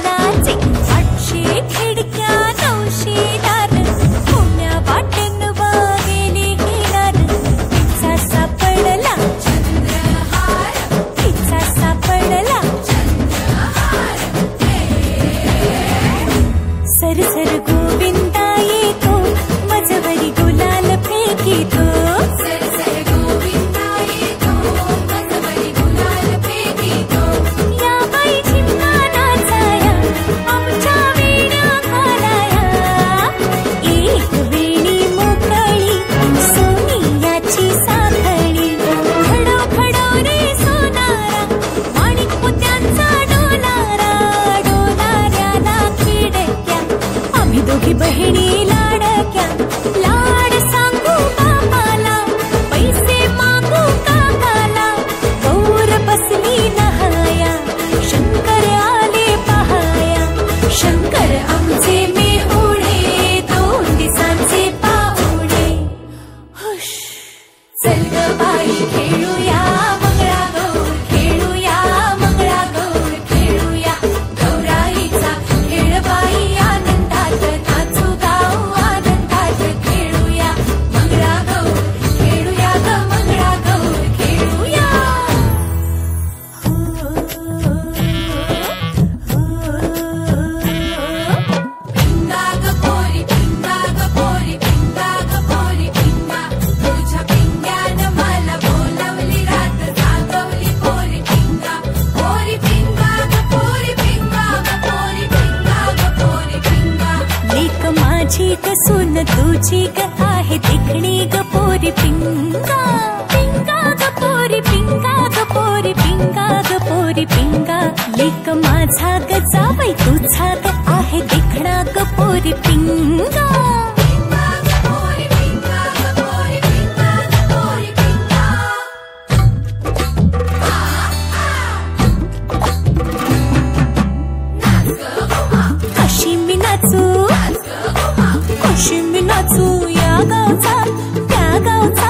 नाचे 800 खिडक्या 900 दार पुण्या वाटेन वागेली हिरार तिचा सापडला चंद्रहार तिचा सापडला चंद्रहार सर सर गोविंदा येतो मजवरी गुलाल फेकीतो दोघी बहिणी लाडक्या लाड सांगू बापाला पैसे मागू काकाला गौर बसली नहाया शंकर आले पहाया शंकर आमचे मेहुणे 2 दिवसांचे पाहुणे हुश चल ग बाई खेळूया मंगळागौर खेळूया मंगळागौर खेळूया गौराईचा खेळ बाई माझी ग सून तुझी ग आहे देखणी ग पोरी पिंगा पिंगा ग पोरी पिंगा ग पोरी पिंगा ग पोरी पिंगा लेक माझा ग जावई तुझा ग आहे देखणा ग पोरी पिंगा अशी मी नाचू कशी मी नाचू या गावचा त्या गावचा